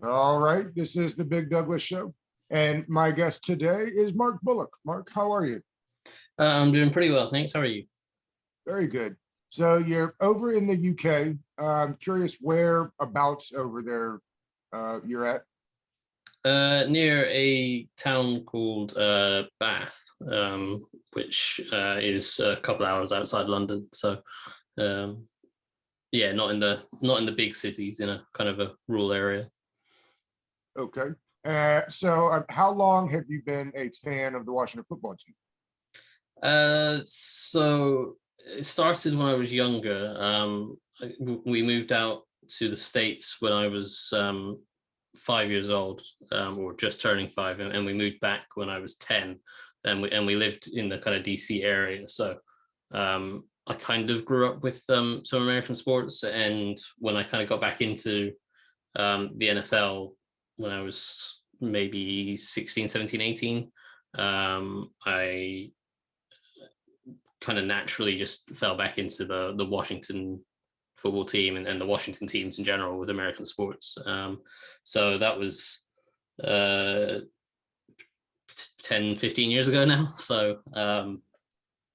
All right, this is the Big Douglas Show, and my guest today is Mark Bullock. Mark, how are you? I'm doing pretty well, thanks. How are you? Very good. So you're over in the UK. I'm curious whereabouts over there you're at. Near a town called Bath, which is a couple hours outside London. So, um, yeah, not in the big cities, in a kind of a rural area. Okay. So how long have you been a fan of the Washington football team? So it started when I was younger. We moved out to the States when I was 5 years old, or just turning five, and we moved back when I was 10, and we lived in the kind of DC area. So I kind of grew up with some American sports, and when I kind of got back into the NFL when I was maybe 16, 17, 18, I kind of naturally just fell back into the Washington football team and the Washington teams in general with American sports. So that was uh, 10, 15 years ago now. So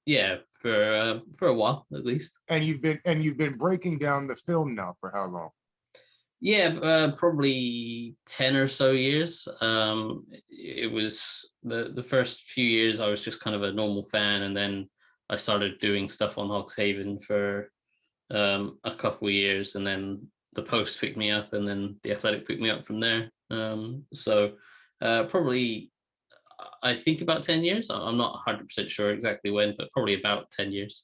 yeah, for a while at least. And you've been breaking down the film now for how long? Yeah, probably 10 or so years. It was the first few years I was just kind of a normal fan, and then I started doing stuff on Hogshaven for a couple of years, and then the Post picked me up, and then the Athletic picked me up from there. So probably I think about 10 years. I'm not 100% sure exactly when, but probably about 10 years.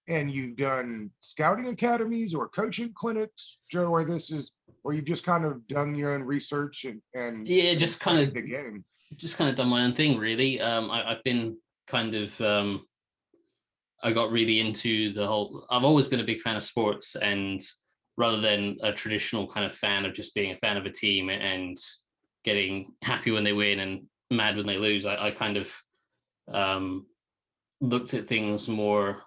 And you've done scouting academies or coaching clinics, Joe, where you've just kind of done your own research Yeah, and studied the game. just kind of done my own thing really. I've been kind of I got really into the whole. I've always been a big fan of sports, and rather than a traditional kind of fan of just being a fan of a team and getting happy when they win and mad when they lose, I kind of um, looked at things more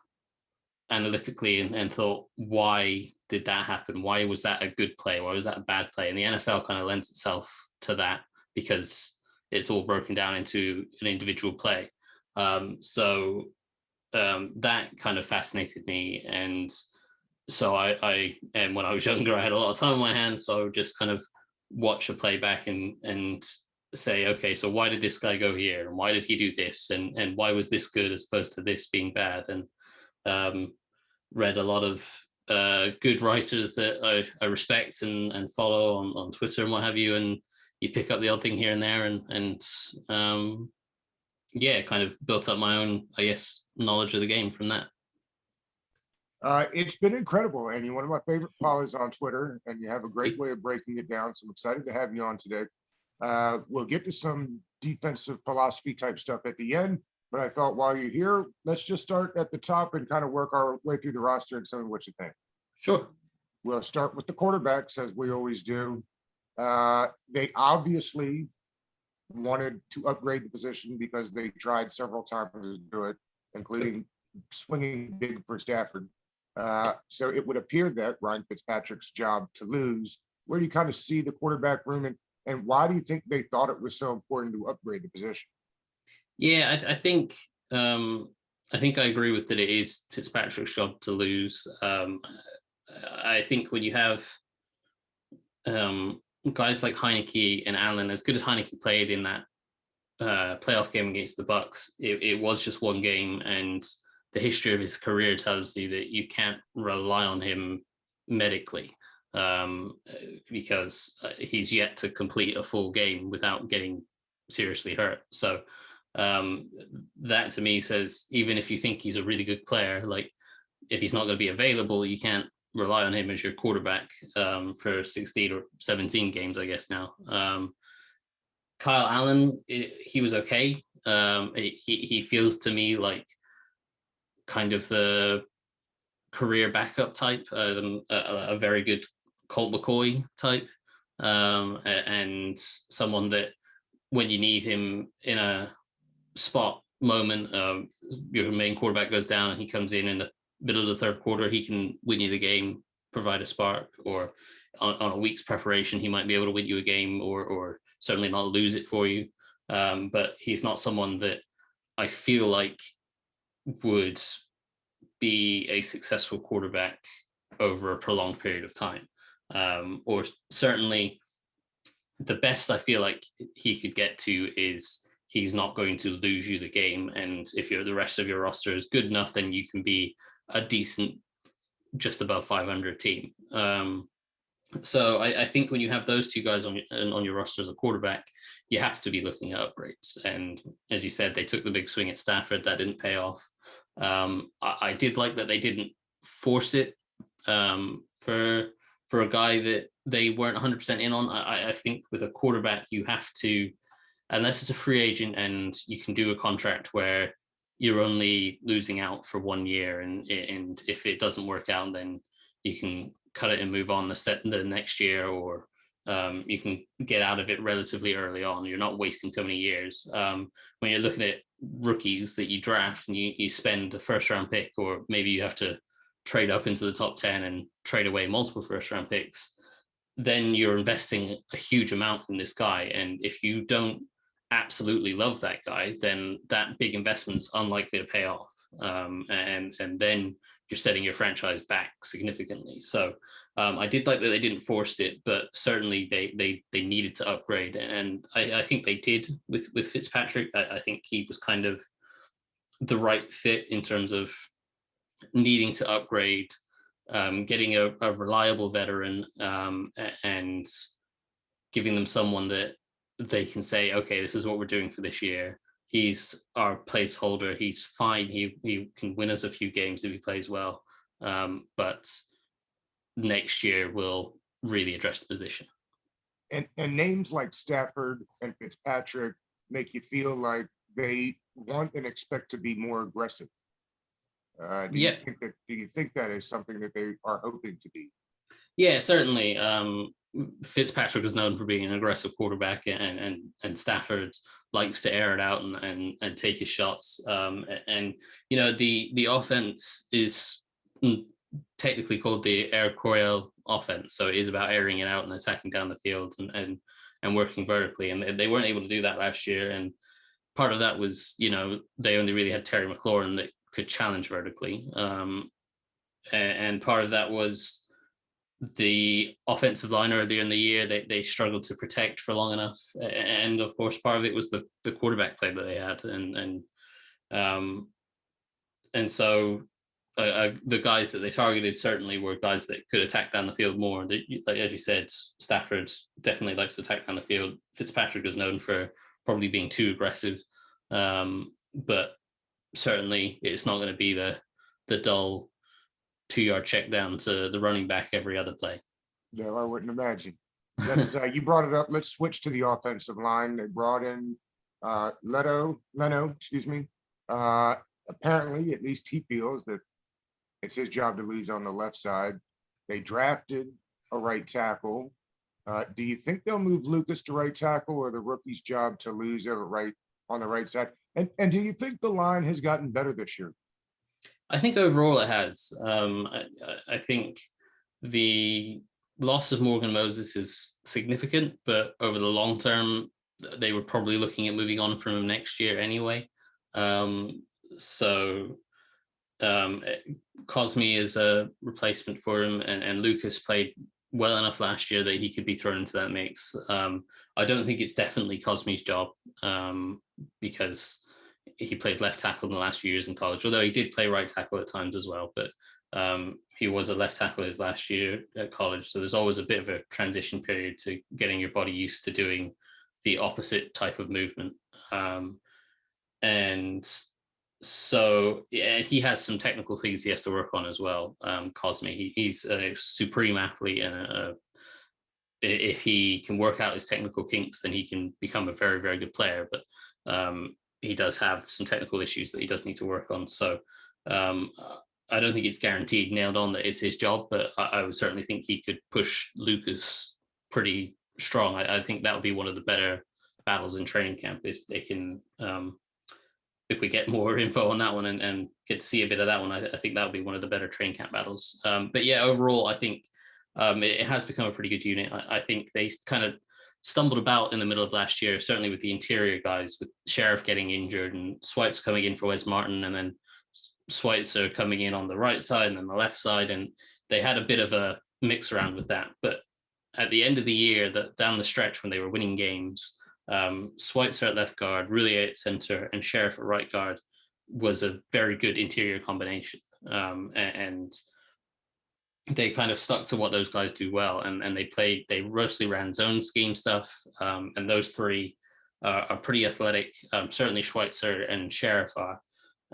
analytically and thought, why did that happen? Why was that a good play? Why was that a bad play? And the NFL kind of lends itself to that because it's all broken down into an individual play. So that kind of fascinated me. And so and when I was younger, I had a lot of time on my hands. So I would just kind of watch a playback and say, okay, so why did this guy go here? And why did he do this? And why was this good as opposed to this being bad? And um, read a lot of good writers that I respect and follow on Twitter and what have you. And you pick up the odd thing here and there, and yeah, kind of built up my own, I guess, knowledge of the game from that. It's been incredible, and you're one of my favorite followers on Twitter, and you have a great way of breaking it down. So I'm excited to have you on today. We'll get to some defensive philosophy type stuff at the end, but I thought while you're here, let's just start at the top and kind of work our way through the roster and some of what you think. Sure. We'll start with the quarterbacks as we always do. They obviously wanted to upgrade the position because they tried several times to do it, including swinging big for Stafford. So it would appear that Ryan Fitzpatrick's job to lose. Where do you kind of see the quarterback room, and why do you think they thought it was so important to upgrade the position? Yeah, I think I agree with that. It is Fitzpatrick's job to lose. I think when you have guys like Heineke and Allen, as good as Heineke played in that playoff game against the Bucks, it was just one game, and the history of his career tells you that you can't rely on him medically, because he's yet to complete a full game without getting seriously hurt. So that to me says, even if you think he's a really good player, like if he's not going to be available, you can't rely on him as your quarterback for 16 or 17 games, I guess now. Kyle Allen, he was okay. He feels to me like kind of the career backup type, a very good Colt McCoy type, and someone that when you need him in a spot moment, your main quarterback goes down and he comes in the middle of the third quarter, he can win you the game provide a spark, or on a week's preparation, he might be able to win you a game, or certainly not lose it for you. But he's not someone that I feel like would be a successful quarterback over a prolonged period of time. Or certainly the best I feel like he could get to is he's not going to lose you the game. And if the rest of your roster is good enough, then you can be a decent, just above 500 team. So I think when you have those two guys on your roster as a quarterback, you have to be looking at upgrades. And as you said, they took the big swing at Stafford. That didn't pay off. I did like that they didn't force it for a guy that they weren't 100% in on. I think with a quarterback, you have to, unless it's a free agent and you can do a contract where you're only losing out for 1 year, and if it doesn't work out, then you can cut it and move on the next year, or you can get out of it relatively early on. You're not wasting so many years. When you're looking at rookies that you draft and you spend a first round pick, or maybe you have to trade up into the top 10 and trade away multiple first round picks, then you're investing a huge amount in this guy. And if you don't absolutely love that guy, then that big investment's unlikely to pay off. And then you're setting your franchise back significantly. So I did like that they didn't force it, but certainly they needed to upgrade. And I think they did with Fitzpatrick. I think he was kind of the right fit in terms of needing to upgrade, getting a reliable veteran, and giving them someone that they can say, okay, this is what we're doing for this year. He's our placeholder. He's fine. He can win us a few games if he plays well. But next year we'll really address the position. And names like Stafford and Fitzpatrick make you feel like they want and expect to be more aggressive. Do you think that is something that they are hoping to be? Yeah, certainly. Fitzpatrick is known for being an aggressive quarterback, and Stafford likes to air it out and take his shots. And you know, the offense is technically called the Air Coryell offense, so it is about airing it out and attacking down the field and working vertically. And they weren't able to do that last year. And part of that was, you know, they only really had Terry McLaurin that could challenge vertically. And part of that was the offensive line earlier in the year. They struggled to protect for long enough. And of course, part of it was the quarterback play that they had. And so the guys that they targeted certainly were guys that could attack down the field more. Like, as you said, Stafford definitely likes to attack down the field. Fitzpatrick is known for probably being too aggressive. But certainly it's not going to be the dull 2-yard check down to the running back every other play. No, I wouldn't imagine. You brought it up. Let's switch to the offensive line. They brought in Leno, excuse me. Apparently, at least he feels that it's his job to lose on the left side. They drafted a right tackle. Do you think they'll move Lucas to right tackle, or the rookie's job to lose on the right side? And do you think the line has gotten better this year? I think overall it has. I think the loss of Morgan Moses is significant, but over the long term, they were probably looking at moving on from him next year anyway. So Cosme is a replacement for him, and Lucas played well enough last year that he could be thrown into that mix. I don't think it's definitely Cosme's job, because he played left tackle in the last few years in college, although he did play right tackle at times as well. But he was a left tackle his last year at college. So there's always a bit of a transition period to getting your body used to doing the opposite type of movement. And so, yeah, he has some technical things he has to work on as well. Cosme, he's a supreme athlete, and if he can work out his technical kinks, then he can become a very, very good player. But he does have some technical issues that he does need to work on. So I don't think it's guaranteed nailed on that it's his job, but I would certainly think he could push Lucas pretty strong. I think that would be one of the better battles in training camp if they can if we get more info on that one and get to see a bit of that one, I think that'll be one of the better training camp battles. But yeah, overall, I think it has become a pretty good unit. I think they kind of stumbled about in the middle of last year, certainly with the interior guys, with Sheriff getting injured and Schweitzer coming in for Wes Martin, and then Schweitzer coming in on the right side and then the left side. And they had a bit of a mix around with that. But at the end of the year, down the stretch when they were winning games, Schweitzer at left guard, Roulier at center, and Sheriff at right guard was a very good interior combination. And they kind of stuck to what those guys do well, and they mostly ran zone scheme stuff, and those three are pretty athletic. Certainly Schweitzer and Sheriff are,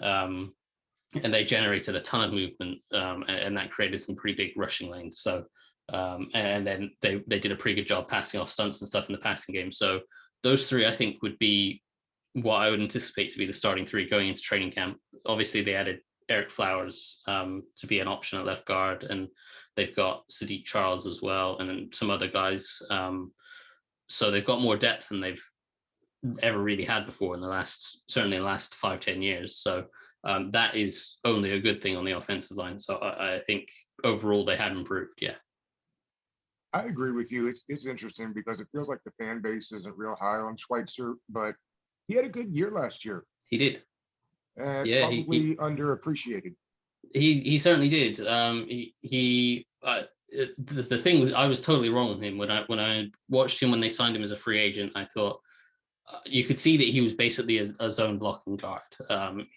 and they generated a ton of movement, and that created some pretty big rushing lanes. So, and then they did a pretty good job passing off stunts and stuff in the passing game. So those three, I think, would be what I would anticipate to be the starting three going into training camp. Obviously, they added Eric Flowers to be an option at left guard, and they've got Sadiq Charles as well, and then some other guys. So they've got more depth than they've ever really had before certainly in the last 5-10 years. So that is only a good thing on the offensive line. So I think overall they have improved. Yeah. I agree with you. It's interesting because it feels like the fan base isn't real high on Schweitzer, but he had a good year last year. He did. And Yeah, probably underappreciated. He certainly did. The thing was, I was totally wrong with him when I watched him when they signed him as a free agent. I thought you could see that he was basically a zone blocking guard.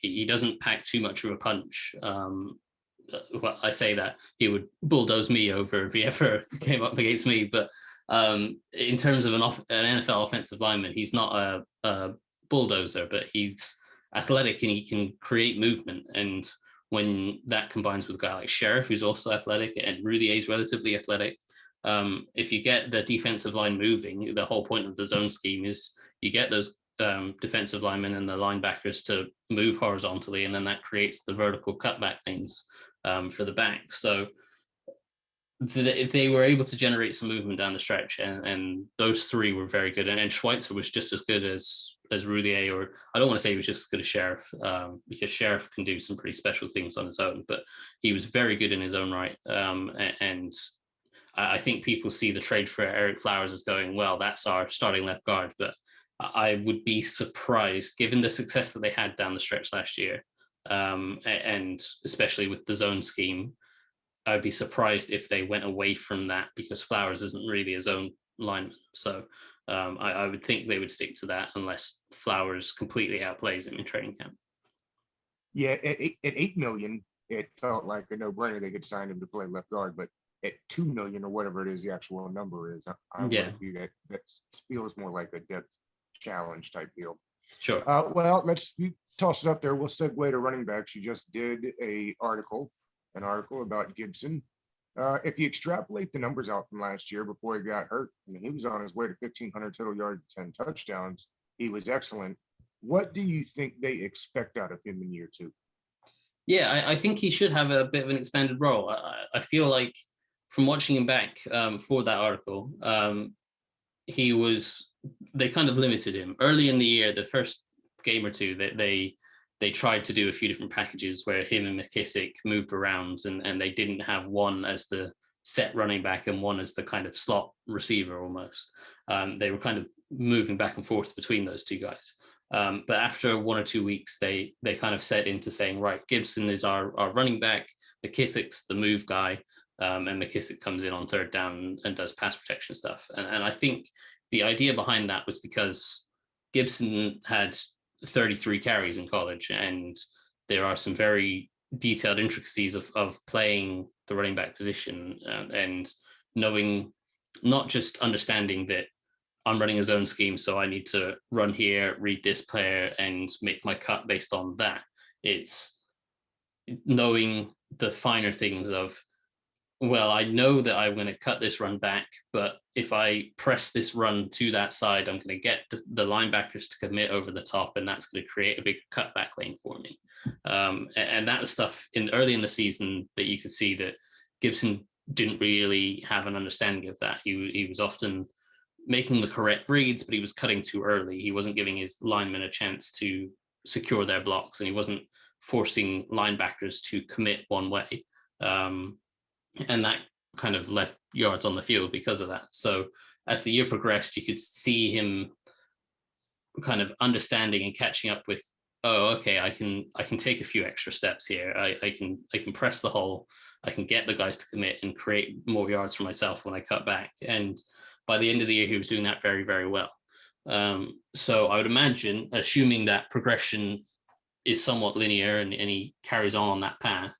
He doesn't pack too much of a punch. Well, I say that he would bulldoze me over if he ever came up against me. But in terms of an NFL offensive lineman, he's not a bulldozer, but he's athletic and he can create movement. And when that combines with a guy like Sheriff, who's also athletic, and Roulier is relatively athletic, if you get the defensive line moving, the whole point of the zone scheme is you get those defensive linemen and the linebackers to move horizontally, and then that creates the vertical cutback things for the back. So they were able to generate some movement down the stretch, and those three were very good. And Schweitzer was just as good as Roulier, or I don't want to say he was just as good as Sheriff, because Sheriff can do some pretty special things on his own, but he was very good in his own right. And I think people see the trade for Eric Flowers as going, well, that's our starting left guard. But I would be surprised, given the success that they had down the stretch last year, and especially with the zone scheme, I'd be surprised if they went away from that, because Flowers isn't really a zone lineman. So I would think they would stick to that unless Flowers completely outplays him in training camp. Yeah, at $8 million, it felt like a no-brainer they could sign him to play left guard, but at $2 million or whatever it is, the actual number is, I would argue that feels more like a depth challenge type deal. Sure. Well, you toss it up there. We'll segue to running backs. You just did an article about Gibson. If you extrapolate the numbers out from last year before he got hurt, I mean, he was on his way to 1,500 total yards, 10 touchdowns. He was excellent. What do you think they expect out of him in year two? Yeah, I think he should have a bit of an expanded role. I feel like from watching him back for that article, they kind of limited him early in the year. The first game or two that they tried to do a few different packages where him and McKissick moved around, and they didn't have one as the set running back and one as the kind of slot receiver almost. They were kind of moving back and forth between those two guys. But after 1 or 2 weeks, they kind of set into saying, right, Gibson is our running back, McKissick's the move guy, and McKissick comes in on third down and does pass protection stuff. And I think the idea behind that was because Gibson had 33 carries in college, and there are some very detailed intricacies of playing the running back position, and knowing, not just understanding that I'm running a zone scheme, so I need to run here, read this player, and make my cut based on that. It's knowing the finer things of, well, I know that I'm going to cut this run back, but if I press this run to that side, I'm going to get the linebackers to commit over the top, and that's going to create a big cutback lane for me. And that stuff early in the season that you could see that Gibson didn't really have an understanding of that. He was often making the correct reads, but he was cutting too early. He wasn't giving his linemen a chance to secure their blocks, and he wasn't forcing linebackers to commit one way. And that kind of left yards on the field because of that. So as the year progressed, you could see him kind of understanding and catching up with, oh, okay, I can take a few extra steps here. I can press the hole. I can get the guys to commit and create more yards for myself when I cut back. And by the end of the year, he was doing that very, very well. So I would imagine, assuming that progression is somewhat linear and he carries on that path,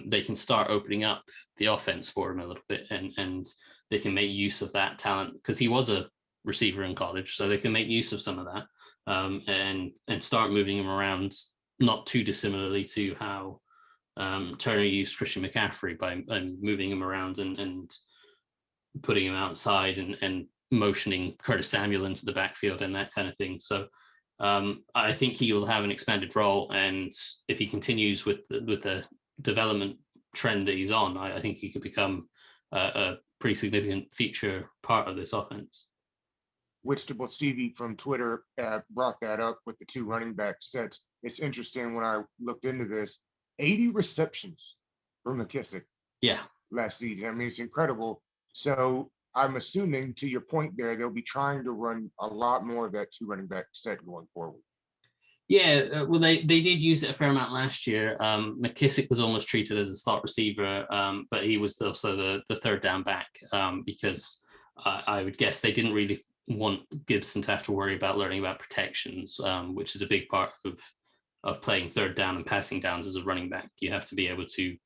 they can start opening up the offense for him a little bit, and they can make use of that talent, because he was a receiver in college, so they can make use of some of that, and start moving him around, not too dissimilarly to how Turner used Christian McCaffrey by moving him around and putting him outside and motioning Curtis Samuel into the backfield and that kind of thing. So I think he will have an expanded role, and if he continues with the development trend that he's on, I think he could become a pretty significant feature part of this offense. Whitstable Stevie from Twitter brought that up with the 2 running back sets. It's interesting, when I looked into this, 80 receptions for McKissick. Yeah. Last season. I mean, it's incredible. So I'm assuming, to your point there, they'll be trying to run a lot more of that 2 running back set going forward. Yeah, well, they did use it a fair amount last year. McKissick was almost treated as a slot receiver, but he was also the third down back, because I would guess they didn't really want Gibson to have to worry about learning about protections, which is a big part of playing third down and passing downs as a running back. You have to be able to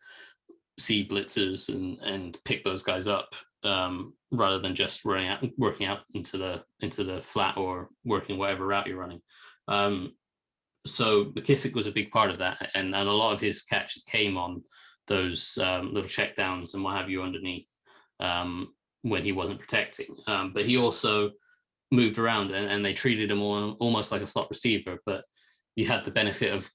see blitzers and pick those guys up, rather than just working out into the flat or working whatever route you're running. So McKissick was a big part of that, and a lot of his catches came on those little check downs and what have you underneath, when he wasn't protecting. But he also moved around, and they treated him almost like a slot receiver, but you had the benefit of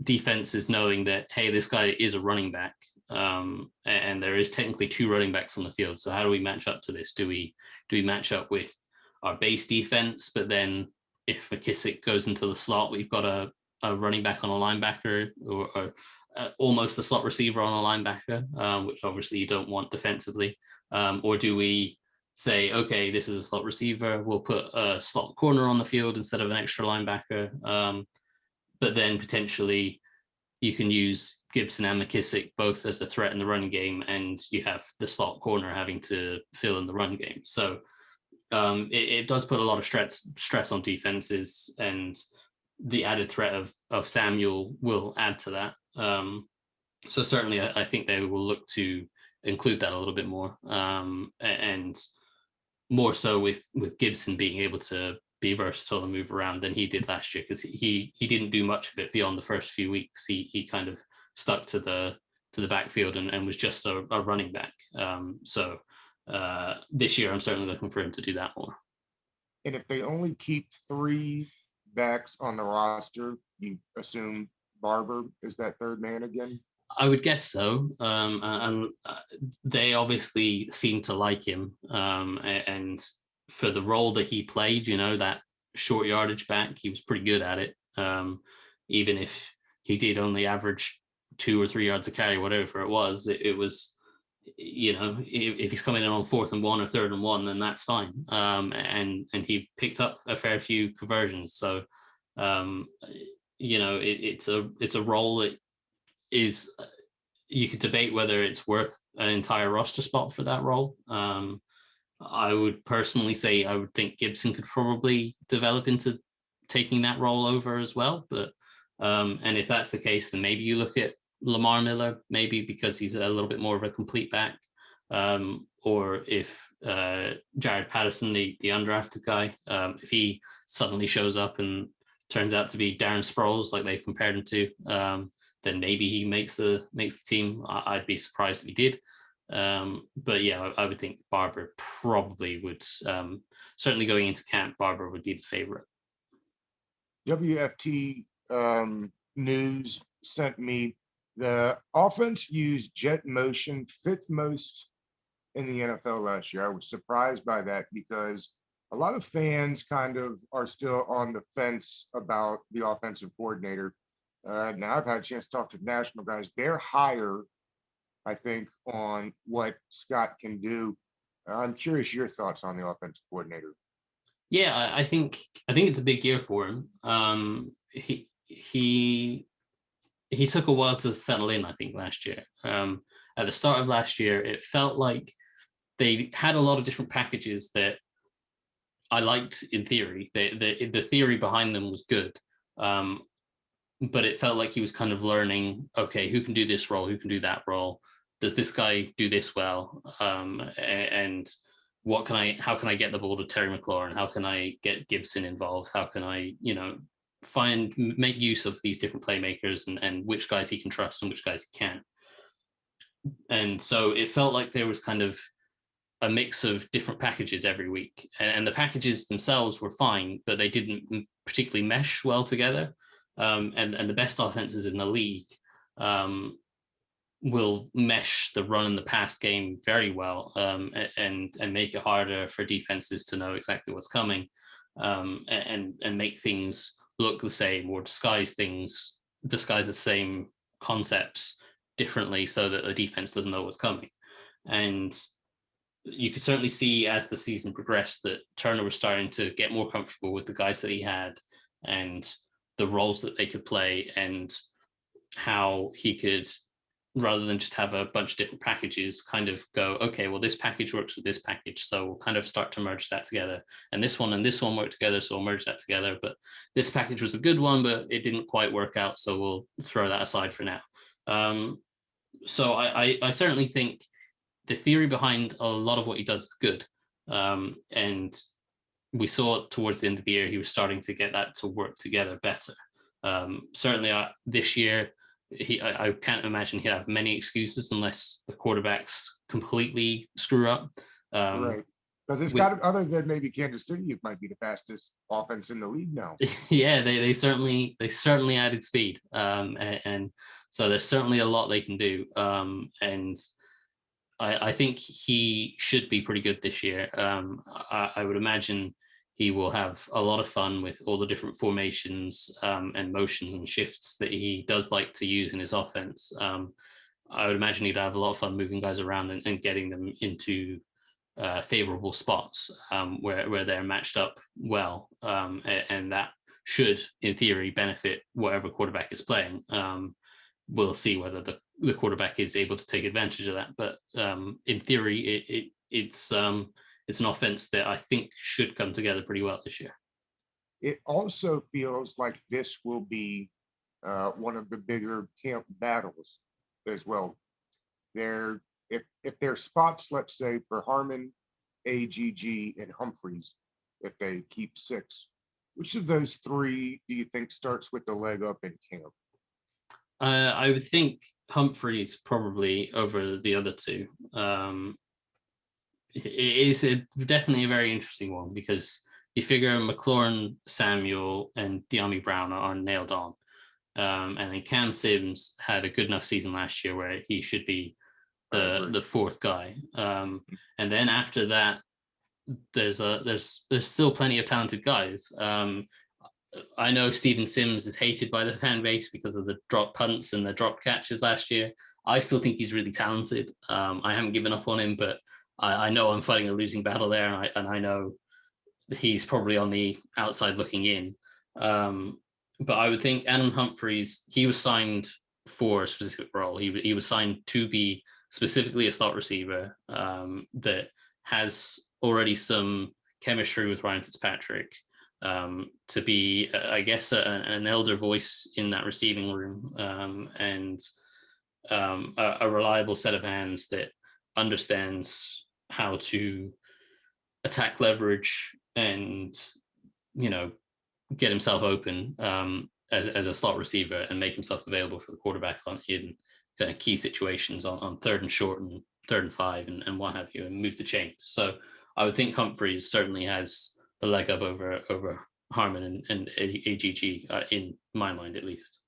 defenses knowing that, hey, this guy is a running back, and there is technically 2 running backs on the field. So how do we match up to this? Do we match up with our base defense, but then if McKissick goes into the slot, we've got a running back on a linebacker, or almost a slot receiver on a linebacker, which obviously you don't want defensively? Or do we say, okay, this is a slot receiver, we'll put a slot corner on the field instead of an extra linebacker, but then potentially you can use Gibson and McKissick both as a threat in the run game, and you have the slot corner having to fill in the run game. So it does put a lot of stress on defenses, and the added threat of Samuel will add to that. So certainly I think they will look to include that a little bit more, and more so with Gibson being able to be versatile and move around than he did last year, because he didn't do much of it beyond the first few weeks. He kind of stuck to the backfield and was just a running back. So this year I'm certainly looking for him to do that more. And if they only keep 3 backs on the roster, you assume Barber is that third man again? I would guess so. And they obviously seem to like him. And for the role that he played, that short yardage back, he was pretty good at it. Even if he did only average 2 or 3 yards a carry, whatever it was, it was, if he's coming in on 4th and 1 or 3rd and 1, then that's fine. And he picked up a fair few conversions. So, it's a role that is, you could debate whether it's worth an entire roster spot for that role. I would personally say I would think Gibson could probably develop into taking that role over as well. But and if that's the case, then maybe you look at Lamar Miller, maybe because he's a little bit more of a complete back. Or if Jared Patterson, the undrafted guy, if he suddenly shows up and turns out to be Darren Sproles like they've compared him to, then maybe he makes the team. I'd be surprised if he did. But yeah, I would think Barber probably would, certainly going into camp, Barber would be the favorite. WFT News sent me the offense used jet motion 5th most in the NFL last year. I was surprised by that because a lot of fans kind of are still on the fence about the offensive coordinator. Now I've had a chance to talk to national guys. They're higher, I think, on what Scott can do. I'm curious your thoughts on the offensive coordinator. Yeah, I think it's a big year for him. He took a while to settle in, I think, last year. At the start of last year, it felt like they had a lot of different packages that I liked in theory. The theory behind them was good. But it felt like he was kind of learning, okay, who can do this role, who can do that role? Does this guy do this well? And how can I get the ball to Terry McLaurin? How can I get Gibson involved? How can I, make use of these different playmakers and which guys he can trust and which guys he can't. And so it felt like there was kind of a mix of different packages every week. And the packages themselves were fine, but they didn't particularly mesh well together. And the best offenses in the league will mesh the run and the pass game very well, and make it harder for defenses to know exactly what's coming, and make things look the same or disguise the same concepts differently so that the defense doesn't know what's coming. And you could certainly see as the season progressed that Turner was starting to get more comfortable with the guys that he had and the roles that they could play, and how he could, rather than just have a bunch of different packages, kind of go, okay, well, this package works with this package, so we'll kind of start to merge that together. And this one work together, so we'll merge that together. But this package was a good one, but it didn't quite work out, so we'll throw that aside for now. So I certainly think the theory behind a lot of what he does is good. And we saw towards the end of the year, he was starting to get that to work together better. Certainly this year, I can't imagine he'd have many excuses unless the quarterbacks completely screw up. Right. Because it's got, other than maybe Kansas City, it might be the fastest offense in the league now. Yeah, they certainly added speed. And so there's certainly a lot they can do. And I think he should be pretty good this year. I would imagine he will have a lot of fun with all the different formations and motions and shifts that he does like to use in his offense. I would imagine he'd have a lot of fun moving guys around and getting them into favorable spots where they're matched up well. And that should, in theory, benefit whatever quarterback is playing. We'll see whether the quarterback is able to take advantage of that. But in theory, it's an offense that I think should come together pretty well this year. It also feels like this will be one of the bigger camp battles as well. If there's spots, let's say, for Harmon, AGG, and Humphreys, if they keep 6, which of those 3 do you think starts with the leg up in camp? I would think Humphreys probably over the other 2. It is definitely a very interesting one because you figure McLaurin, Samuel, and De'Ami Brown are nailed on. And then Cam Sims had a good enough season last year where he should be the 4th guy. And then after that, there's still plenty of talented guys. I know Steven Sims is hated by the fan base because of the drop punts and the drop catches last year. I still think he's really talented. I haven't given up on him, but I know I'm fighting a losing battle there, and I know he's probably on the outside looking in. But I would think Adam Humphreys, he was signed for a specific role. He was signed to be specifically a slot receiver that has already some chemistry with Ryan Fitzpatrick. To be, I guess, an elder voice in that receiving room, and a reliable set of hands that understands how to attack leverage and, get himself open as a slot receiver and make himself available for the quarterback in kind of key situations on 3rd and short and 3rd and 5 and what have you, and move the chain. So I would think Humphreys certainly has the leg up over Harmon and AGG, in my mind, at least.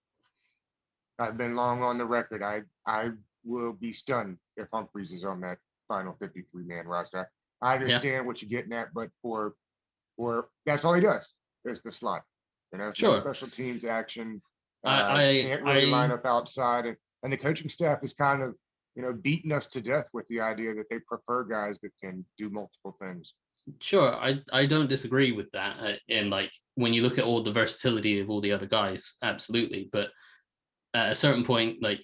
I've been long on the record. I will be stunned if Humphreys is on that final 53-man roster. I understand what you're getting at, but for or that's all he does is the slot. No Sure. special teams action. I Can't I really line I up outside, and the coaching staff is kind of beating us to death with the idea that they prefer guys that can do multiple things. Sure, I don't disagree with that. And like when you look at all the versatility of all the other guys, absolutely. But at a certain point, like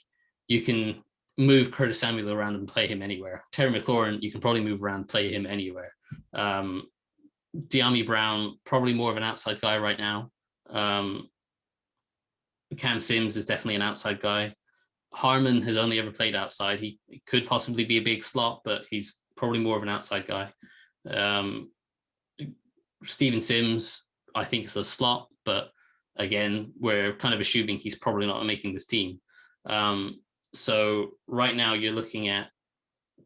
you can move Curtis Samuel around and play him anywhere. Terry McLaurin, you can probably move around, play him anywhere. De'Ami Brown, probably more of an outside guy right now. Um, Cam Sims is definitely an outside guy. Harmon has only ever played outside. He could possibly be a big slot, but he's probably more of an outside guy. Um, Steven Sims, I think, is a slot, but again, we're kind of assuming he's probably not making this team. So right now, you're looking at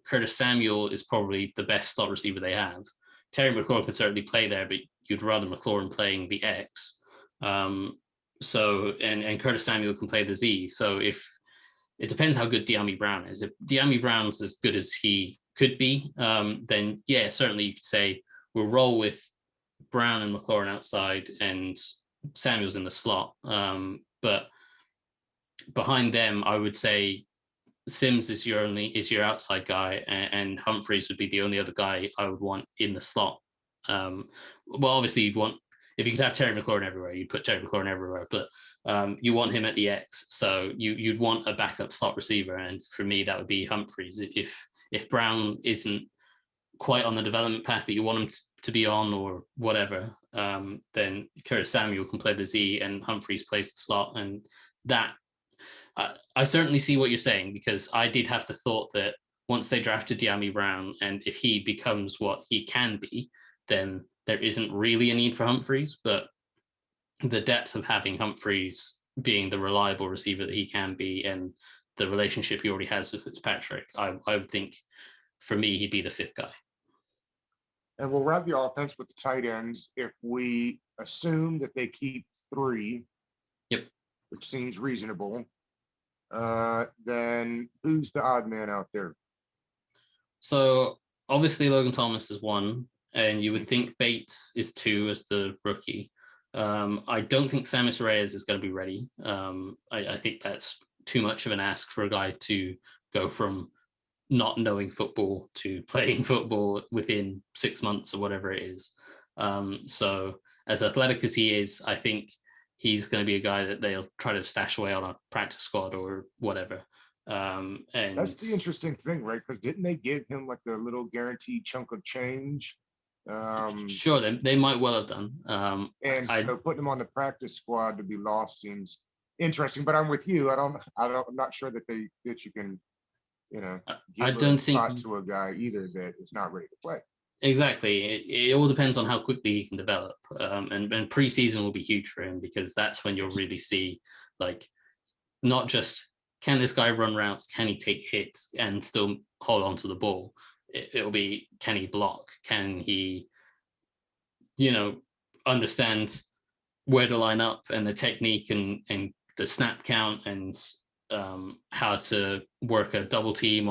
Curtis Samuel is probably the best slot receiver they have. Terry McLaurin could certainly play there, but you'd rather McLaurin playing the X. And Curtis Samuel can play the Z. So if it depends how good De'Ami Brown is. If De'Ami Brown's as good as he could be, then yeah, certainly you could say we'll roll with Brown and McLaurin outside and Samuel's in the slot. But behind them, I would say Sims is your outside guy, and Humphreys would be the only other guy I would want in the slot. Well, obviously you'd want, if you could have Terry McLaurin everywhere, you'd put Terry McLaurin everywhere, but you want him at the X, so you'd want a backup slot receiver, and for me that would be Humphreys. If Brown isn't quite on the development path that you want him to be on or whatever, then Curtis Samuel can play the Z and Humphreys plays the slot, and that I certainly see what you're saying, because I did have the thought that once they drafted De'Ami Brown, and if he becomes what he can be, then there isn't really a need for Humphreys. But the depth of having Humphreys being the reliable receiver that he can be, and the relationship he already has with Fitzpatrick, I would think for me he'd be the fifth guy. And we'll wrap the offense with the tight ends. If we assume that they keep 3, Yep. which seems reasonable, then who's the odd man out there? So obviously Logan Thomas is 1, and you would think Bates is 2 as the rookie. I don't think Samus Reyes is going to be ready. I think that's too much of an ask for a guy to go from not knowing football to playing football within 6 months or whatever it is. So as athletic as he is, I think he's going to be a guy that they'll try to stash away on a practice squad or whatever. And that's the interesting thing, right? Because didn't they give him like a little guaranteed chunk of change? Sure, they might well have done. And so putting him on the practice squad to be lost seems interesting. But I'm with you. I'm not sure that you can, I give don't a spot think to a guy either that is not ready to play. exactly. It all depends on how quickly he can develop. And preseason will be huge for him, because that's when you'll really see, like, not just can this guy run routes, can he take hits and still hold on to the ball? It'll be, can he block? Can he, understand where to line up and the technique and the snap count, and how to work a double team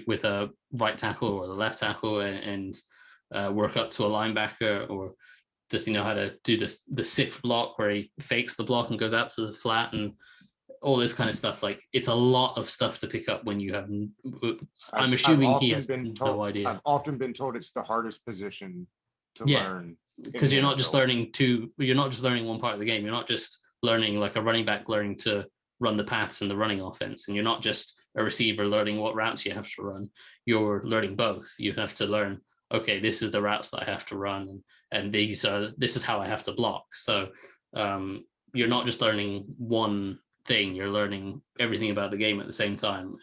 with a right tackle or the left tackle, and work up to a linebacker, or does he know how to do the sift block where he fakes the block and goes out to the flat, and all this kind of stuff. Like, it's a lot of stuff to pick up when you have, I'm assuming he has no idea. I've often been told it's the hardest position to learn, because you're not just learning one part of the game. You're not just learning, like a running back learning to run the paths and the running offense, and you're not just a receiver learning what routes you have to run. You're learning both. You have to learn, okay, this is the routes that I have to run, and this is how I have to block. So you're not just learning one thing, you're learning everything about the game at the same time.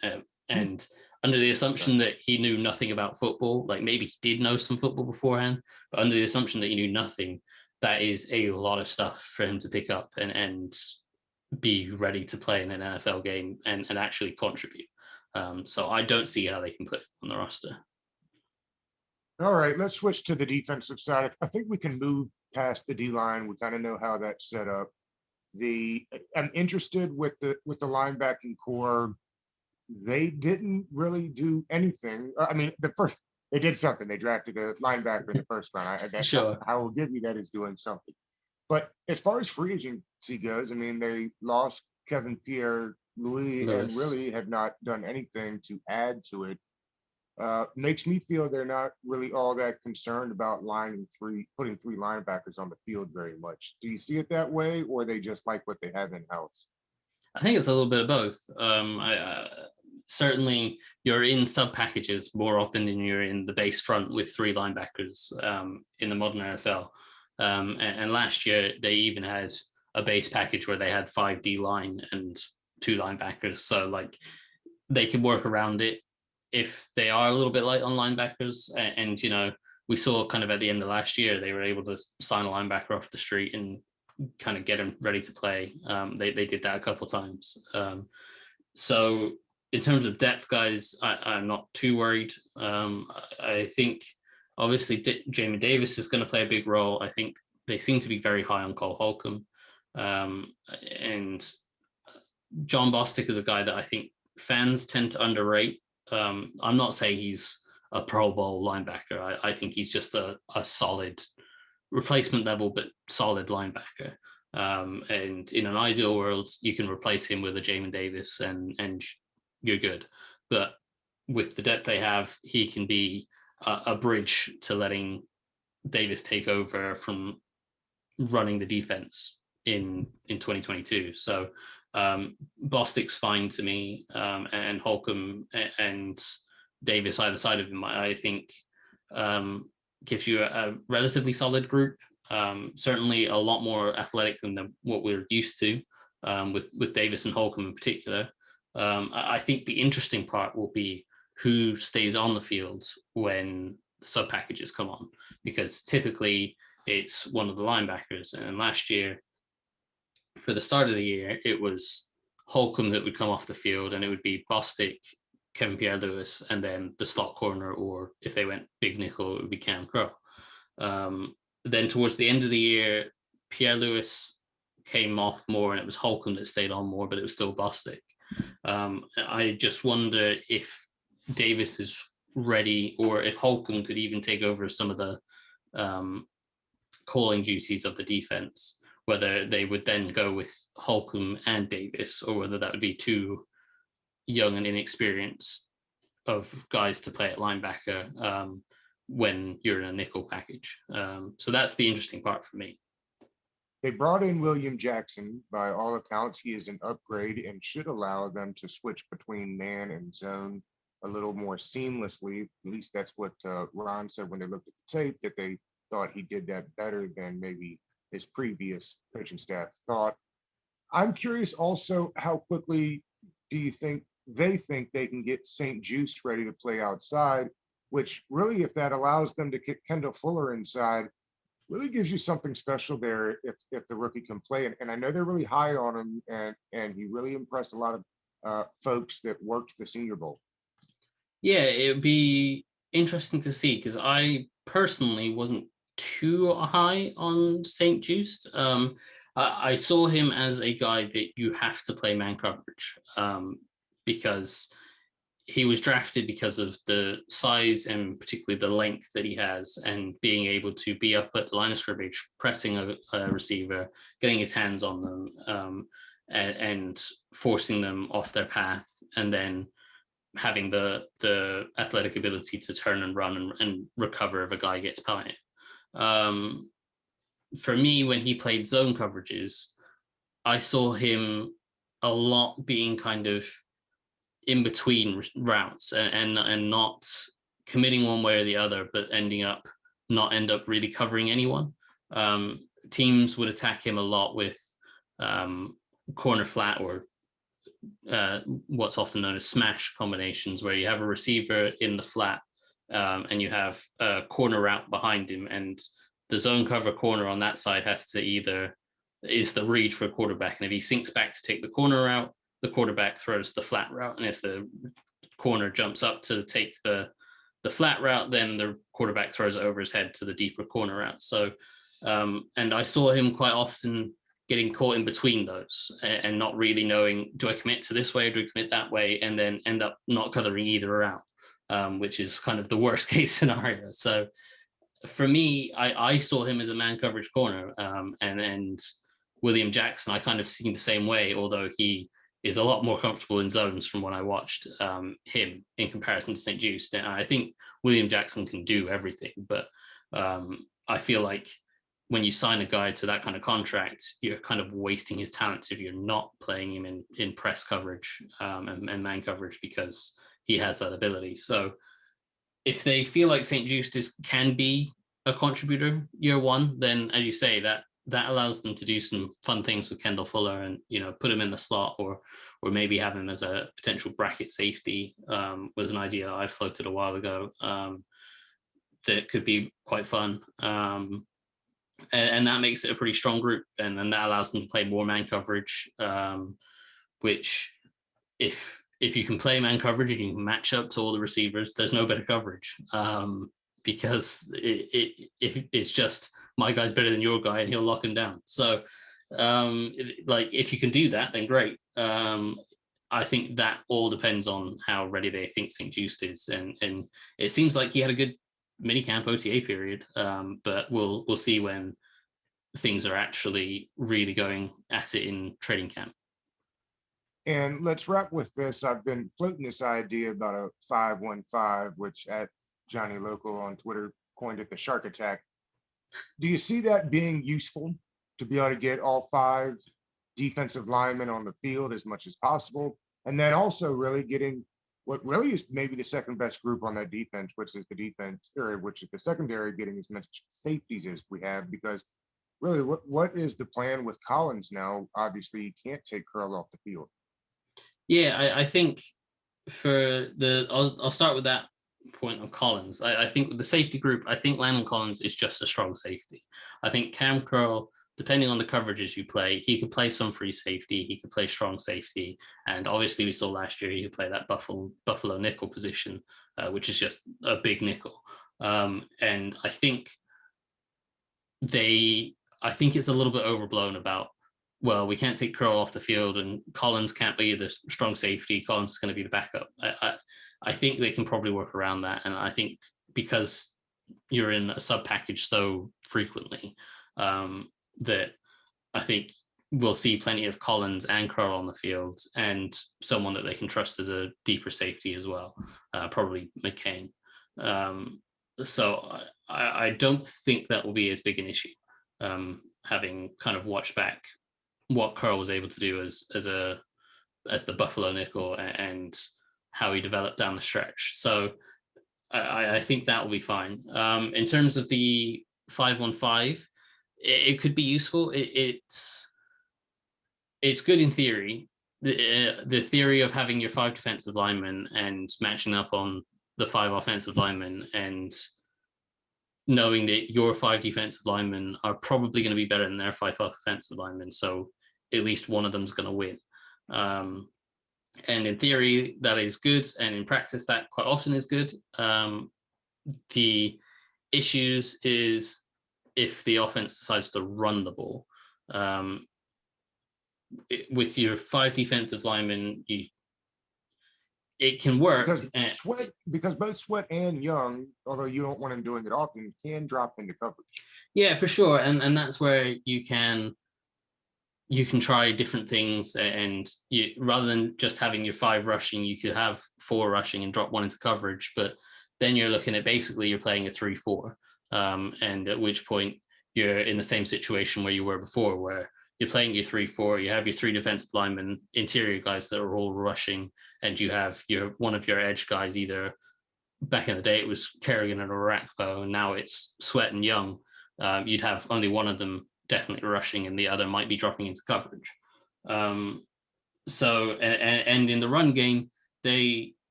And under the assumption that he knew nothing about football, like maybe he did know some football beforehand, but under the assumption that he knew nothing, that is a lot of stuff for him to pick up and be ready to play in an NFL game and actually contribute. So I don't see how they can put it on the roster. All right, let's switch to the defensive side. I think we can move past the D-line. We kind of know how that's set up. I'm interested with the linebacking core. They didn't really do anything. I mean, they did something. They drafted a linebacker in the first round. Sure. I will give you that is doing something. But as far as free agency goes, I mean, they lost Kevin Pierre-Louis and Lewis. really have not done anything to add to it. Makes me feel they're not really all that concerned about putting three linebackers on the field very much. Do you see it that way, or they just like what they have in house? I think it's a little bit of both. Certainly, you're in sub packages more often than you're in the base front with three linebackers in the modern NFL. And last year, they even had a base package where they had 5 D line and 2 linebackers. So, like, they can work around it if they are a little bit light on linebackers. And you know, we saw kind of at the end of last year, they were able to sign a linebacker off the street and kind of get them ready to play. They did that a couple of times. So in terms of depth, guys, I'm not too worried. I think obviously Jamie Davis is going to play a big role. I think they seem to be very high on Cole Holcomb. And John Bostic is a guy that I think fans tend to underrate. I'm not saying he's a Pro Bowl linebacker. I think he's just a solid replacement level, but solid linebacker. And in an ideal world, you can replace him with a Jamin Davis and you're good. But with the depth they have, he can be a bridge to letting Davis take over from running the defense in 2022. So Bostic's fine to me, and Holcomb and Davis either side of him, I think gives you a relatively solid group. Certainly a lot more athletic than what we're used to with Davis and Holcomb in particular. I think the interesting part will be who stays on the field when the sub packages come on, because typically it's one of the linebackers. And last year, for the start of the year, it was Holcomb that would come off the field, and it would be Bostic, Kevin Pierre-Louis, and then the slot corner, or if they went big nickel, it would be Cam Crow. Then towards the end of the year, Pierre-Louis came off more, and it was Holcomb that stayed on more, but it was still Bostic. I just wonder if Davis is ready, or if Holcomb could even take over some of the calling duties of the defense, whether they would then go with Holcomb and Davis, or whether that would be too young and inexperienced of guys to play at linebacker when you're in a nickel package. So that's the interesting part for me. They brought in William Jackson. By all accounts, he is an upgrade and should allow them to switch between man and zone a little more seamlessly. At least that's what Ron said when they looked at the tape, that they thought he did that better than maybe his previous coaching staff thought. I'm curious also, how quickly do you think they can get St. Juste ready to play outside, which really, if that allows them to get Kendall Fuller inside, really gives you something special there if the rookie can play. And I know they're really high on him, and he really impressed a lot of folks that worked the Senior Bowl. Yeah, it would be interesting to see, because I personally wasn't too high on St. Juste. I saw him as a guy that you have to play man coverage, because he was drafted because of the size and particularly the length that he has, and being able to be up at the line of scrimmage, pressing a receiver, getting his hands on them, and forcing them off their path, and then having the athletic ability to turn and run and recover if a guy gets by it. For me, when he played zone coverages, I saw him a lot being kind of in between routes and not committing one way or the other, but end up really covering anyone. Teams would attack him a lot with corner flat, or what's often known as smash combinations, where you have a receiver in the flat and you have a corner route behind him, and the zone cover corner on that side is the read for a quarterback. And if he sinks back to take the corner route, the quarterback throws the flat route. And if the corner jumps up to take the flat route, then the quarterback throws it over his head to the deeper corner route. So, and I saw him quite often getting caught in between those and not really knowing, do I commit to this way or do I commit that way? And then end up not covering either route. which is kind of the worst case scenario. So for me, I saw him as a man coverage corner, and William Jackson, I kind of see the same way, although he is a lot more comfortable in zones from when I watched him in comparison to St. Just. And I think William Jackson can do everything, but I feel like when you sign a guy to that kind of contract, you're kind of wasting his talents if you're not playing him in press coverage and man coverage, because he has that ability. So if they feel like St. Just can be a contributor year one, then as you say, that allows them to do some fun things with Kendall Fuller and, put him in the slot, or maybe have him as a potential bracket safety, was an idea I floated a while ago, that could be quite fun. And that makes it a pretty strong group, and then that allows them to play more man coverage, which if you can play man coverage and you can match up to all the receivers, there's no better coverage, because it's just my guy's better than your guy and he'll lock him down. So if you can do that, then great. I think that all depends on how ready they think St. Just is, and it seems like he had a good minicamp OTA period, but we'll see when things are actually really going at it in training camp. And let's wrap with this. I've been floating this idea about a 5-1-5, which at Johnny Local on Twitter coined it the shark attack. Do you see that being useful to be able to get all 5 defensive linemen on the field as much as possible? And then also really getting what really is maybe the second best group on that defense, which is the defense, or which is the secondary, getting as much safeties as we have, because really what is the plan with Collins now? Obviously you can't take Curl off the field. Yeah, I think I'll start with that point of Collins. I think with the safety group, I think Landon Collins is just a strong safety. I think Cam Curl, depending on the coverages you play, he could play some free safety, he could play strong safety, and obviously we saw last year he could play that Buffalo nickel position, which is just a big nickel. And I think it's a little bit overblown about, well, we can't take Curl off the field and Collins can't be the strong safety, Collins is going to be the backup. I think they can probably work around that, and I think because you're in a sub package so frequently, that I think we'll see plenty of Collins and Curl on the field, and someone that they can trust as a deeper safety as well, probably McCain. So I don't think that will be as big an issue, having kind of watched back what Curl was able to do as the Buffalo nickel and how he developed down the stretch. So I think that will be fine. In terms of the 5-1-5, it could be useful. It's good in theory. The theory of having your 5 defensive linemen and matching up on the 5 offensive linemen, and knowing that your 5 defensive linemen are probably going to be better than their 5 offensive linemen, so at least one of them's going to win. And in theory, that is good, and in practice, that quite often is good. The issues is if the offense decides to run the ball. With your 5 defensive linemen, it can work. Because both Sweat and Young, although you don't want him doing it often, can drop into coverage. Yeah, for sure. And that's where you can try different things, and rather than just having your 5 rushing, you could have 4 rushing and drop 1 into coverage. But then you're looking at basically you're playing a 3-4, and at which point you're in the same situation where you were before, where you're playing your 3-4, you have your 3 defensive linemen, interior guys that are all rushing, and you have one of your edge guys, either back in the day it was Kerrigan and Orakpo, and now it's Sweat and Young. You'd have only one of them definitely rushing and the other might be dropping into coverage. So in the run game, the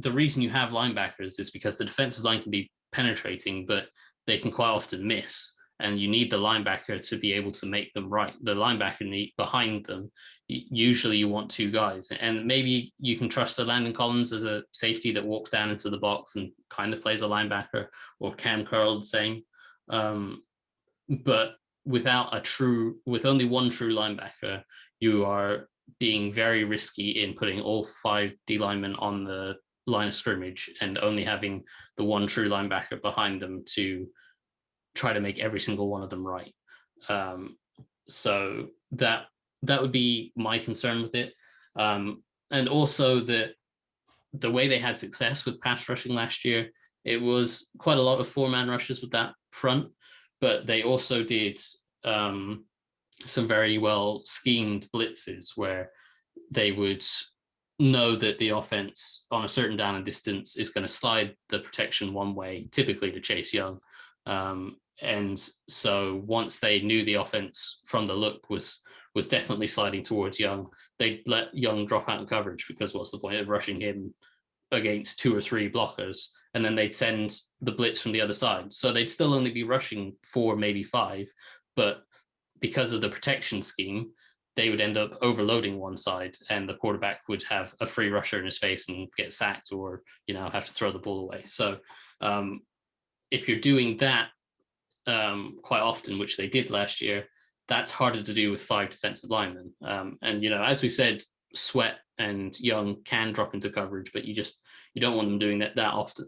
reason you have linebackers is because the defensive line can be penetrating, but they can quite often miss, and you need the linebacker to be able to make them right. The linebacker behind them, usually you want 2 guys, and maybe you can trust a Landon Collins as a safety that walks down into the box and kind of plays a linebacker, or Cam Curl the same. But with only one true linebacker, you are being very risky in putting all 5 D linemen on the line of scrimmage and only having the one true linebacker behind them to try to make every single one of them right. So that would be my concern with it. And also the way they had success with pass rushing last year, it was quite a lot of 4-man rushes with that front, but they also did some very well schemed blitzes where they would know that the offense on a certain down and distance is going to slide the protection one way, typically to Chase Young. And so once they knew the offense from the look was definitely sliding towards Young, they'd let Young drop out in coverage, because what's the point of rushing him against 2 or 3 blockers? And then they'd send the blitz from the other side. So they'd still only be rushing 4, maybe 5, but because of the protection scheme, they would end up overloading one side, and the quarterback would have a free rusher in his face and get sacked, or, have to throw the ball away. So if you're doing that quite often, which they did last year, that's harder to do with 5 defensive linemen. And, as we've said, Sweat and Young can drop into coverage, but you don't want them doing that often.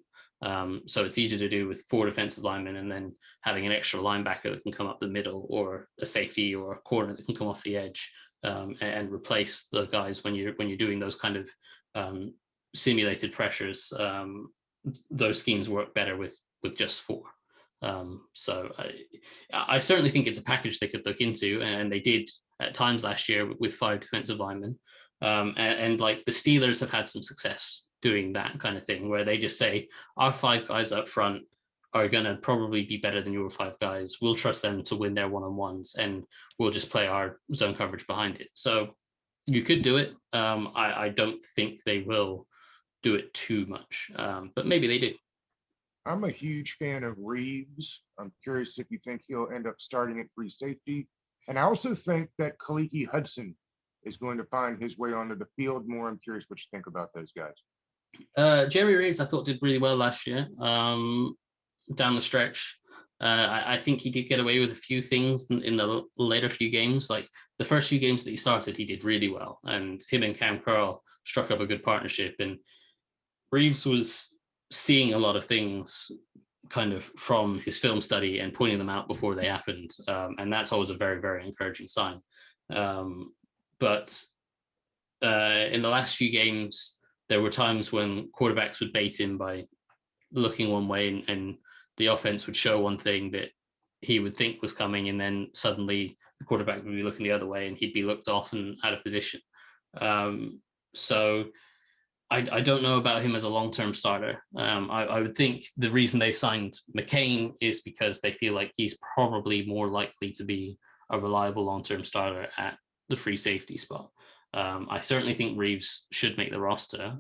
So it's easier to do with 4 defensive linemen, and then having an extra linebacker that can come up the middle, or a safety or a corner that can come off the edge, and replace the guys when you're doing those kind of simulated pressures. Those schemes work better with just 4. So I certainly think it's a package they could look into, and they did at times last year with 5 defensive linemen. And like the Steelers have had some success doing that kind of thing, where they just say, our 5 guys up front are going to probably be better than your 5 guys. We'll trust them to win their one-on-ones, and we'll just play our zone coverage behind it. So you could do it. I don't think they will do it too much, but maybe they do. I'm a huge fan of Reeves. I'm curious if you think he'll end up starting at free safety. And I also think that Kaliki Hudson is going to find his way onto the field more. I'm curious what you think about those guys. Jeremy Reeves, I thought, did really well last year down the stretch. I think he did get away with a few things in the later few games. Like the first few games that he started, he did really well. And him and Cam Curl struck up a good partnership. And Reeves was seeing a lot of things kind of from his film study and pointing them out before they happened. And that's always a very, very encouraging sign. But in the last few games, there were times when quarterbacks would bait him by looking one way, and the offense would show one thing that he would think was coming, and then suddenly the quarterback would be looking the other way and he'd be looked off and out of position. So I don't know about him as a long-term starter. I would think the reason they signed McCain is because they feel like he's probably more likely to be a reliable long-term starter at the free safety spot. I certainly think Reeves should make the roster.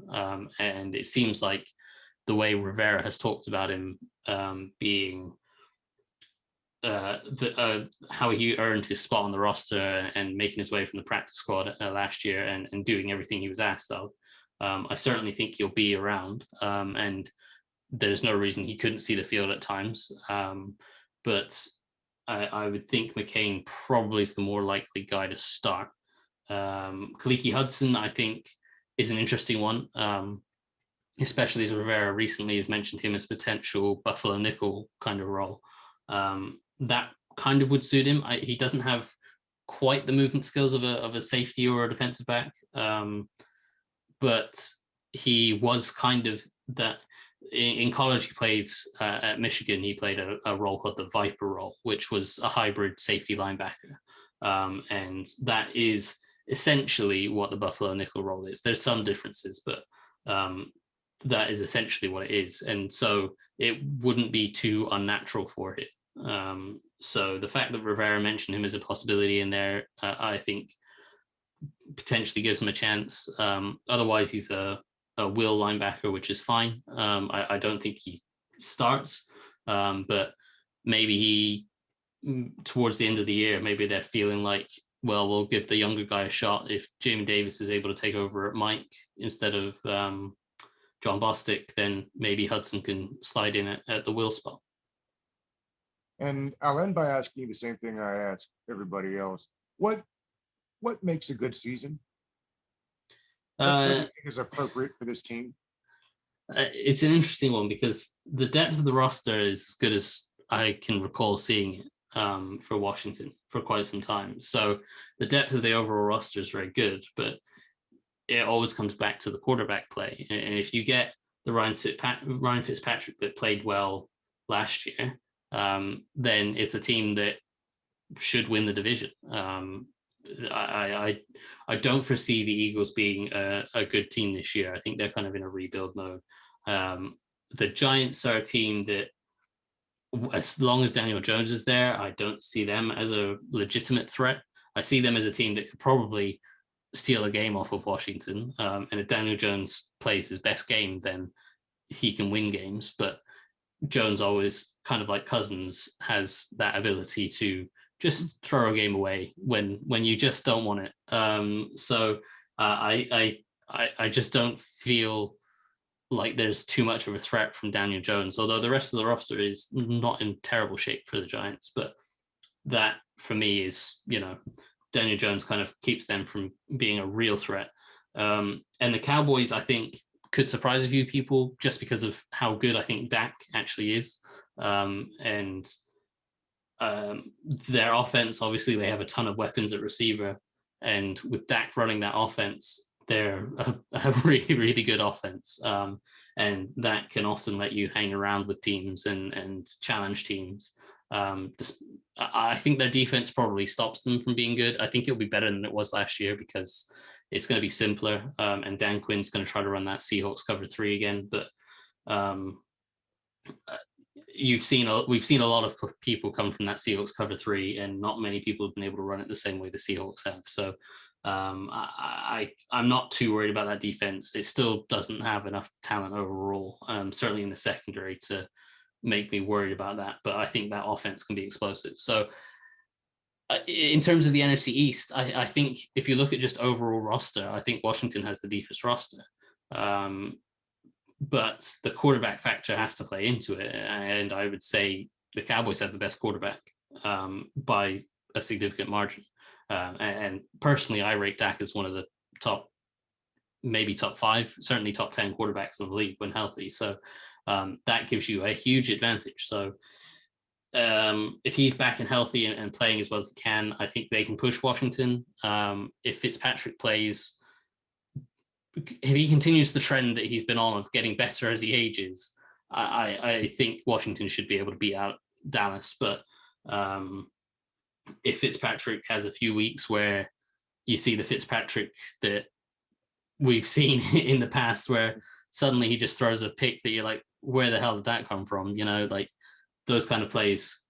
And it seems like the way Rivera has talked about him being how he earned his spot on the roster and making his way from the practice squad last year and doing everything he was asked of. I certainly think he'll be around, and there's no reason he couldn't see the field at times. But I would think McCain probably is the more likely guy to start. Kaliki Hudson, I think, is an interesting one, especially as Rivera recently has mentioned him as potential Buffalo nickel kind of role. That kind of would suit him. He doesn't have quite the movement skills of a safety or a defensive back, but he was kind of that. In college, he played at Michigan. He played a role called the Viper role, which was a hybrid safety linebacker, and that is essentially what the Buffalo nickel role is. There's some differences, but that is essentially what it is, and so it wouldn't be too unnatural for him. So the fact that Rivera mentioned him as a possibility in there, I think potentially gives him a chance. Otherwise, he's a will linebacker, which is fine. I don't think he starts, but maybe he, towards the end of the year, maybe they're feeling like, well, we'll give the younger guy a shot. If Jamie Davis is able to take over at Mike instead of John Bostic, then maybe Hudson can slide in at the will spot. And I'll end by asking you the same thing I ask everybody else. What makes a good season? What do you think is appropriate for this team? It's an interesting one because the depth of the roster is as good as I can recall seeing it for Washington for quite some time. So the depth of the overall roster is very good, but it always comes back to the quarterback play. And if you get the Ryan Fitzpatrick that played well last year, then it's a team that should win the division. I don't foresee the Eagles being a good team this year. I think they're kind of in a rebuild mode. The Giants are a team that, as long as Daniel Jones is there, I don't see them as a legitimate threat. I see them as a team that could probably steal a game off of Washington. And if Daniel Jones plays his best game, then he can win games. But Jones always, kind of like Cousins, has that ability to just throw a game away when you just don't want it. I just don't feel like there's too much of a threat from Daniel Jones, although the rest of the roster is not in terrible shape for the Giants. But that, for me, is, Daniel Jones kind of keeps them from being a real threat. And the Cowboys, I think, could surprise a few people just because of how good I think Dak actually is. Their offense, obviously, they have a ton of weapons at receiver. And with Dak running that offense, they're a really, really good offense. And that can often let you hang around with teams and challenge teams. I think their defense probably stops them from being good. I think it'll be better than it was last year because it's going to be simpler. And Dan Quinn's going to try to run that Seahawks cover 3 again. But we've seen a lot of people come from that Seahawks cover 3, and not many people have been able to run it the same way the Seahawks have. So I'm not too worried about that defense. It still doesn't have enough talent overall, certainly in the secondary, to make me worried about that. But I think that offense can be explosive. So in terms of the NFC East, I think if you look at just overall roster, I think Washington has the deepest roster. But the quarterback factor has to play into it. And I would say the Cowboys have the best quarterback by a significant margin. And personally, I rate Dak as one of the maybe top 5, certainly top 10 quarterbacks in the league when healthy. So that gives you a huge advantage. So if he's back and healthy and playing as well as he can, I think they can push Washington. If Fitzpatrick plays, if he continues the trend that he's been on of getting better as he ages, I think Washington should be able to beat out Dallas. But if Fitzpatrick has a few weeks where you see the Fitzpatrick that we've seen in the past, where suddenly he just throws a pick that you're like, where the hell did that come from? Like those kind of plays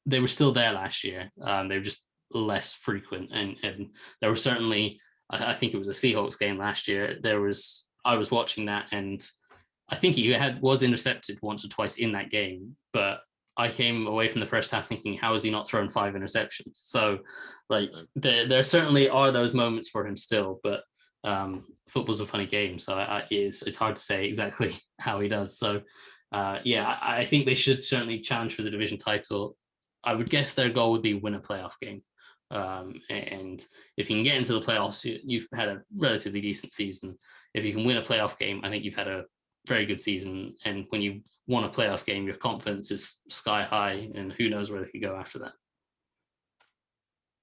they were still there last year. They were just less frequent. And there were certainly, I think it was a Seahawks game last year. I was watching that, and I think he was intercepted once or twice in that game, but I came away from the first half thinking, how has he not thrown 5 interceptions? So like there certainly are those moments for him still, but football's a funny game. So it's hard to say exactly how he does. So I think they should certainly challenge for the division title. I would guess their goal would be win a playoff game. And if you can get into the playoffs, you've had a relatively decent season. If you can win a playoff game, I think you've had a very good season. And when you won a playoff game, your confidence is sky high, and who knows where they could go after that.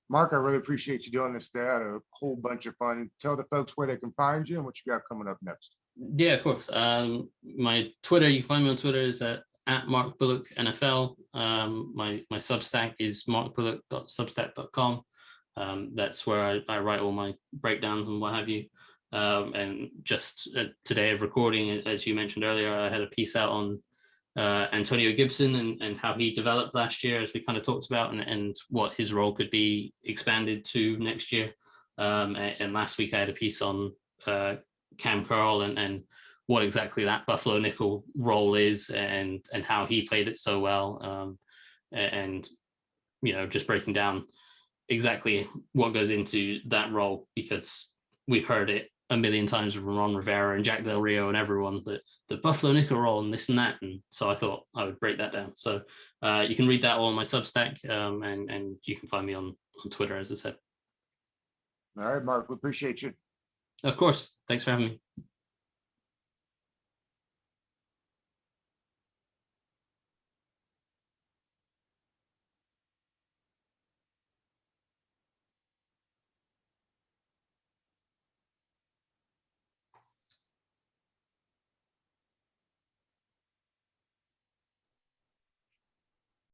Mark, I really appreciate you doing this today. I had a whole bunch of fun. Tell the folks where they can find you and what you got coming up next. Yeah, of course. My Twitter, you can find me on Twitter, is at Mark Bullock NFL. My Substack is markbullock.substack.com. That's where I write all my breakdowns and what have you. And just today of recording, as you mentioned earlier, I had a piece out on Antonio Gibson and how he developed last year, as we kind of talked about, and what his role could be expanded to next year. And last week I had a piece on Cam Curl and what exactly that Buffalo nickel role is, and how he played it so well, and just breaking down exactly what goes into that role, because we've heard it a million times from Ron Rivera and Jack Del Rio and everyone, that the Buffalo nickel role and this and that, and so I thought I would break that down. So you can read that all on my Substack, and you can find me on Twitter, as I said. All right, Mark, we appreciate you. Of course. Thanks for having me.